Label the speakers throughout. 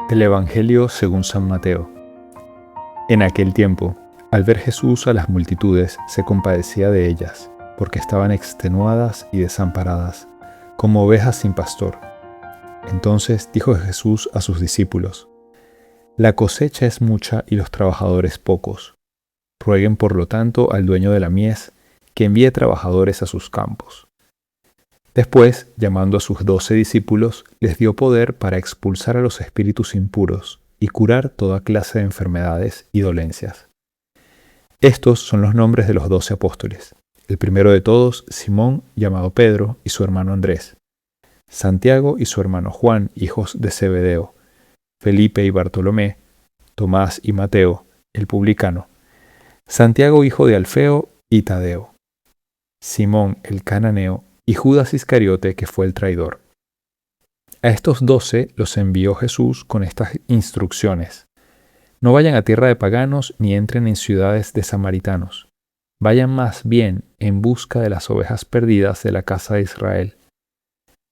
Speaker 1: Del Evangelio según San Mateo. En aquel tiempo, al ver Jesús a las multitudes, se compadecía de ellas, porque estaban extenuadas y desamparadas, como ovejas sin pastor. Entonces dijo Jesús a sus discípulos: La cosecha es mucha y los trabajadores pocos. Rueguen por lo tanto al dueño de la mies que envíe trabajadores a sus campos. Después, llamando a sus 12 discípulos, les dio poder para expulsar a los espíritus impuros y curar toda clase de enfermedades y dolencias. Estos son los nombres de los 12 apóstoles. El primero de todos, Simón, llamado Pedro, y su hermano Andrés. Santiago y su hermano Juan, hijos de Zebedeo. Felipe y Bartolomé. Tomás y Mateo, el publicano. Santiago, hijo de Alfeo, y Tadeo. Simón el cananeo, y Judas Iscariote, que fue el traidor. A estos 12 los envió Jesús con estas instrucciones: No vayan a tierra de paganos ni entren en ciudades de samaritanos. Vayan más bien en busca de las ovejas perdidas de la casa de Israel.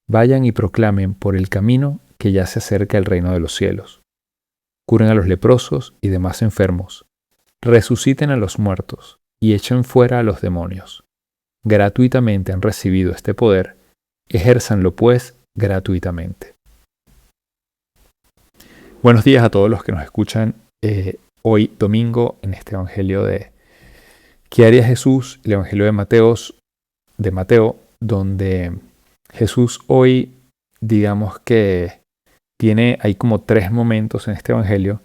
Speaker 1: Vayan y proclamen por el camino que ya se acerca el reino de los cielos. Curen a los leprosos y demás enfermos. Resuciten a los muertos y echen fuera a los demonios. Gratuitamente han recibido este poder, ejérzanlo pues gratuitamente. Buenos días a todos los que nos escuchan hoy domingo en este Evangelio de ¿Qué haría Jesús? El Evangelio de Mateo, donde Jesús hoy, digamos que hay como 3 momentos en este Evangelio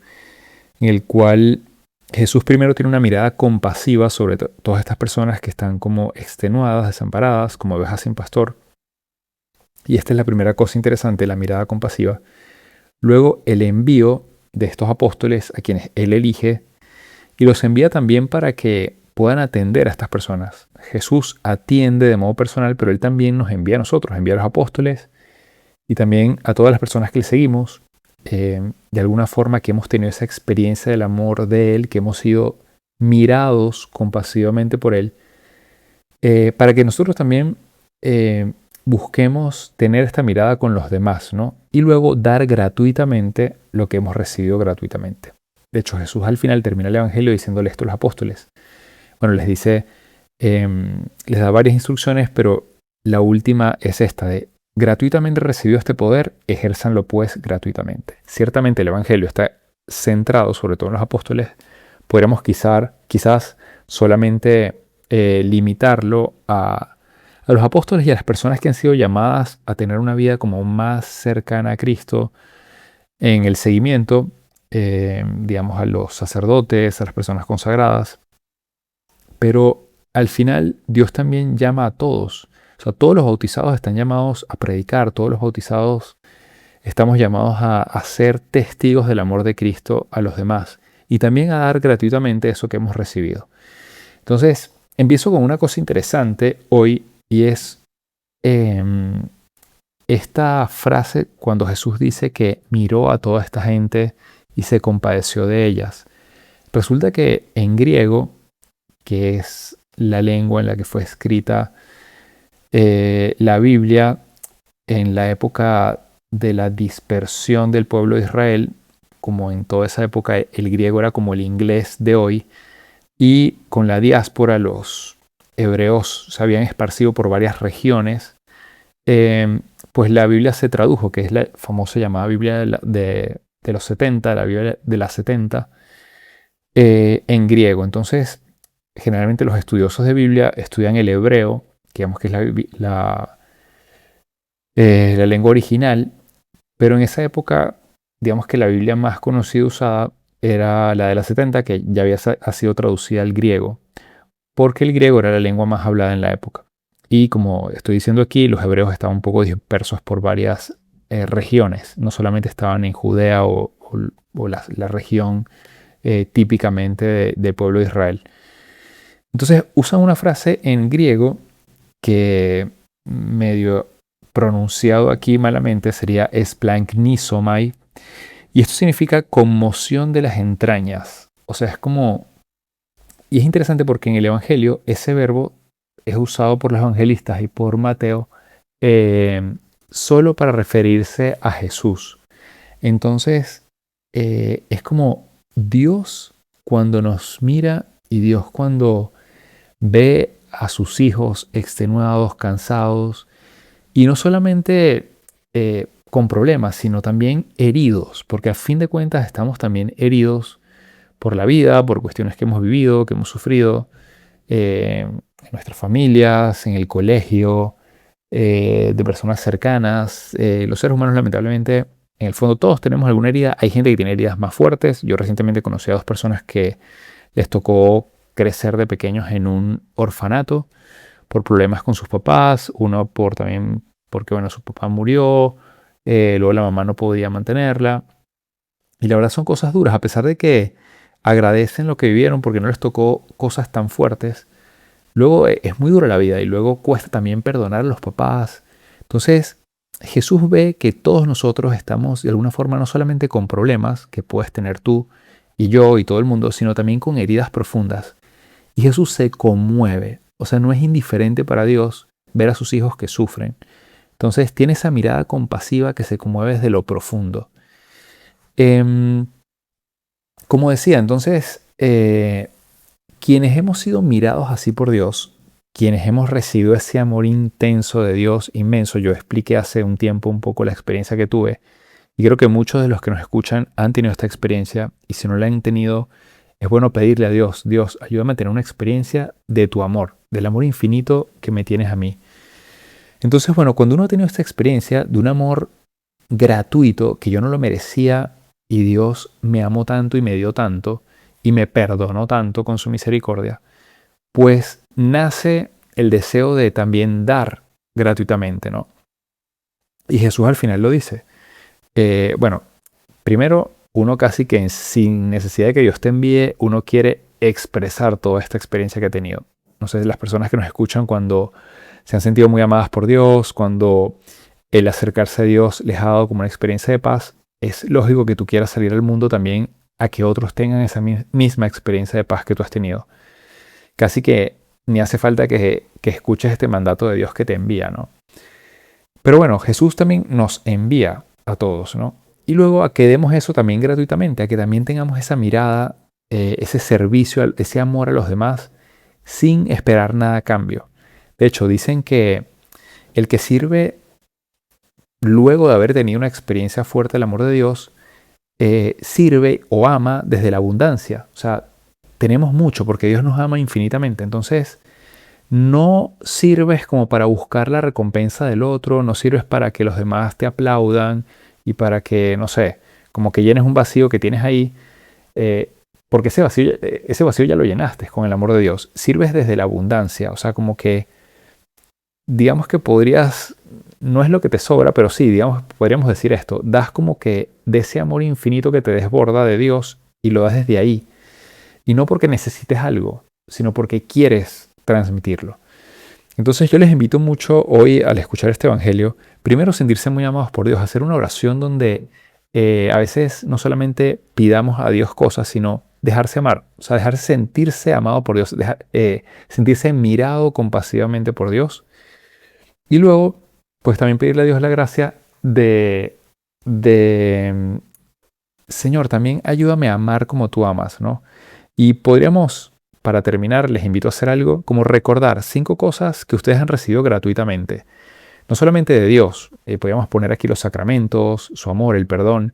Speaker 1: en el cual Jesús primero tiene una mirada compasiva sobre todas estas personas que están como extenuadas, desamparadas, como ovejas sin pastor. Y esta es la primera cosa interesante, la mirada compasiva. Luego el envío de estos apóstoles a quienes él elige, y los envía también para que puedan atender a estas personas. Jesús atiende de modo personal, pero él también nos envía a nosotros, envía a los apóstoles y también a todas las personas que le seguimos. De alguna forma que hemos tenido esa experiencia del amor de Él, que hemos sido mirados compasivamente por Él, para que nosotros también busquemos tener esta mirada con los demás, ¿no? Y luego dar gratuitamente lo que hemos recibido gratuitamente. De hecho, Jesús al final termina el Evangelio diciéndole esto a los apóstoles. Bueno, les dice, les da varias instrucciones, pero la última es esta de: gratuitamente recibió este poder, ejérzanlo pues gratuitamente. Ciertamente el Evangelio está centrado sobre todo en los apóstoles. Podríamos quizás solamente limitarlo a los apóstoles y a las personas que han sido llamadas a tener una vida como más cercana a Cristo en el seguimiento, digamos, a los sacerdotes, a las personas consagradas. Pero al final Dios también llama a todos. O sea, todos los bautizados están llamados a predicar, todos los bautizados estamos llamados a ser testigos del amor de Cristo a los demás y también a dar gratuitamente eso que hemos recibido. Entonces, empiezo con una cosa interesante hoy y es esta frase cuando Jesús dice que miró a toda esta gente y se compadeció de ellas. Resulta que en griego, que es la lengua en la que fue escrita la Biblia en la época de la dispersión del pueblo de Israel, como en toda esa época el griego era como el inglés de hoy, y con la diáspora los hebreos se habían esparcido por varias regiones, pues la Biblia se tradujo, que es la famosa llamada Biblia de los 70, la Biblia de las 70, en griego. Entonces, generalmente los estudiosos de Biblia estudian el hebreo, que digamos que es la lengua original, pero en esa época, digamos que la Biblia más conocida y usada era la de la 70, que ya ha sido traducida al griego, porque el griego era la lengua más hablada en la época. Y como estoy diciendo aquí, los hebreos estaban un poco dispersos por varias regiones, no solamente estaban en Judea o la región típicamente del pueblo de Israel. Entonces usan una frase en griego que medio pronunciado aquí malamente sería esplanchnizomai, y esto significa conmoción de las entrañas. O sea, es como... Y es interesante porque en el Evangelio ese verbo es usado por los evangelistas y por Mateo solo para referirse a Jesús. Entonces, es como Dios cuando nos mira y Dios cuando ve a sus hijos extenuados, cansados, y no solamente con problemas, sino también heridos, porque a fin de cuentas estamos también heridos por la vida, por cuestiones que hemos vivido, que hemos sufrido, en nuestras familias, en el colegio, de personas cercanas. Los seres humanos, lamentablemente, en el fondo todos tenemos alguna herida. Hay gente que tiene heridas más fuertes. Yo recientemente conocí a dos personas que les tocó crecer de pequeños en un orfanato por problemas con sus papás, uno por también porque bueno, su papá murió, luego la mamá no podía mantenerla. Y la verdad son cosas duras, a pesar de que agradecen lo que vivieron porque no les tocó cosas tan fuertes. Luego es muy dura la vida y luego cuesta también perdonar a los papás. Entonces, Jesús ve que todos nosotros estamos de alguna forma no solamente con problemas que puedes tener tú y yo y todo el mundo, sino también con heridas profundas. Y Jesús se conmueve. O sea, no es indiferente para Dios ver a sus hijos que sufren. Entonces tiene esa mirada compasiva que se conmueve desde lo profundo. Em, Como decía, entonces, quienes hemos sido mirados así por Dios, quienes hemos recibido ese amor intenso de Dios, inmenso, yo expliqué hace un tiempo un poco la experiencia que tuve, y creo que muchos de los que nos escuchan han tenido esta experiencia, y si no la han tenido, es bueno pedirle a Dios, Dios, ayúdame a tener una experiencia de tu amor, del amor infinito que me tienes a mí. Entonces, bueno, cuando uno ha tenido esta experiencia de un amor gratuito que yo no lo merecía y Dios me amó tanto y me dio tanto y me perdonó tanto con su misericordia, pues nace el deseo de también dar gratuitamente, ¿no? Y Jesús al final lo dice. Bueno, primero, uno casi que sin necesidad de que Dios te envíe, uno quiere expresar toda esta experiencia que ha tenido. No sé, las personas que nos escuchan cuando se han sentido muy amadas por Dios, cuando el acercarse a Dios les ha dado como una experiencia de paz, es lógico que tú quieras salir al mundo también a que otros tengan esa misma experiencia de paz que tú has tenido. Casi que ni hace falta que escuches este mandato de Dios que te envía, ¿no? Pero bueno, Jesús también nos envía a todos, ¿no? Y luego a que demos eso también gratuitamente, a que también tengamos esa mirada, ese servicio, ese amor a los demás, sin esperar nada a cambio. De hecho, dicen que el que sirve luego de haber tenido una experiencia fuerte del amor de Dios, sirve o ama desde la abundancia. O sea, tenemos mucho porque Dios nos ama infinitamente. Entonces, no sirves como para buscar la recompensa del otro, no sirves para que los demás te aplaudan y para que, no sé, como que llenes un vacío que tienes ahí, porque ese vacío ya lo llenaste con el amor de Dios. Sirves desde la abundancia, o sea, como que digamos que podrías, no es lo que te sobra, pero sí, digamos, podríamos decir esto, das como que de ese amor infinito que te desborda de Dios y lo das desde ahí. Y no porque necesites algo, sino porque quieres transmitirlo. Entonces yo les invito mucho hoy al escuchar este evangelio, primero sentirse muy amados por Dios, hacer una oración donde a veces no solamente pidamos a Dios cosas, sino dejarse amar, o sea, dejarse sentirse amado por Dios, sentirse mirado compasivamente por Dios. Y luego, pues también pedirle a Dios la gracia de Señor, también ayúdame a amar como tú amas, ¿no? Y podríamos, para terminar, les invito a hacer algo como recordar 5 cosas que ustedes han recibido gratuitamente. No solamente de Dios, podríamos poner aquí los sacramentos, su amor, el perdón,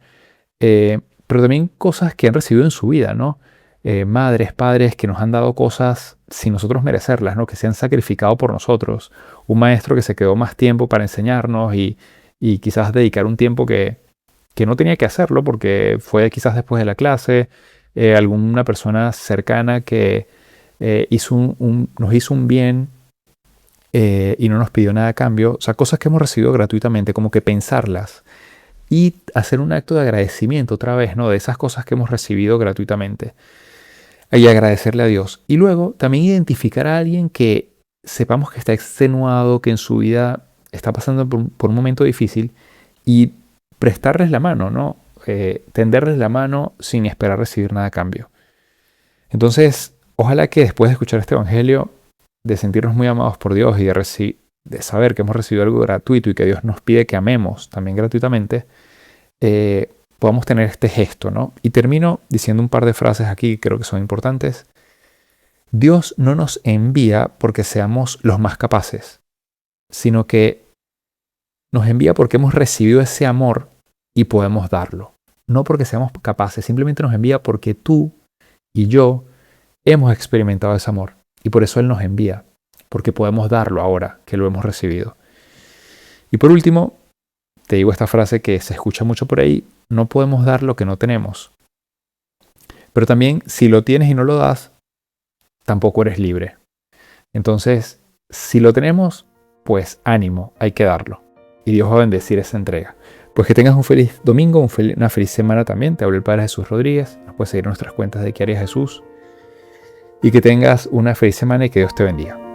Speaker 1: pero también cosas que han recibido en su vida, ¿no? Madres, padres que nos han dado cosas sin nosotros merecerlas, ¿no? Que se han sacrificado por nosotros. Un maestro que se quedó más tiempo para enseñarnos y quizás dedicar un tiempo que no tenía que hacerlo porque fue quizás después de la clase. Alguna persona cercana que nos hizo un bien y no nos pidió nada a cambio. O sea, cosas que hemos recibido gratuitamente, como que pensarlas y hacer un acto de agradecimiento otra vez, ¿no? De esas cosas que hemos recibido gratuitamente. Y agradecerle a Dios. Y luego también identificar a alguien que sepamos que está extenuado, que en su vida está pasando por un momento difícil y prestarles la mano, ¿no? Tenderles la mano sin esperar recibir nada a cambio. Entonces, ojalá que después de escuchar este evangelio, de sentirnos muy amados por Dios y de saber que hemos recibido algo gratuito y que Dios nos pide que amemos también gratuitamente, podamos tener este gesto, ¿no? Y termino diciendo un par de frases aquí que creo que son importantes. Dios no nos envía porque seamos los más capaces, sino que nos envía porque hemos recibido ese amor y podemos darlo. No porque seamos capaces, simplemente nos envía porque tú y yo hemos experimentado ese amor. Y por eso Él nos envía, porque podemos darlo ahora que lo hemos recibido. Y por último, te digo esta frase que se escucha mucho por ahí: no podemos dar lo que no tenemos. Pero también, si lo tienes y no lo das, tampoco eres libre. Entonces, si lo tenemos, pues ánimo, hay que darlo. Y Dios va a bendecir esa entrega. Pues que tengas un feliz domingo, una feliz semana también. Te habla el Padre Jesús Rodríguez. Nos puedes seguir en nuestras cuentas de ¿Qué haría Jesús? Y que tengas una feliz semana y que Dios te bendiga.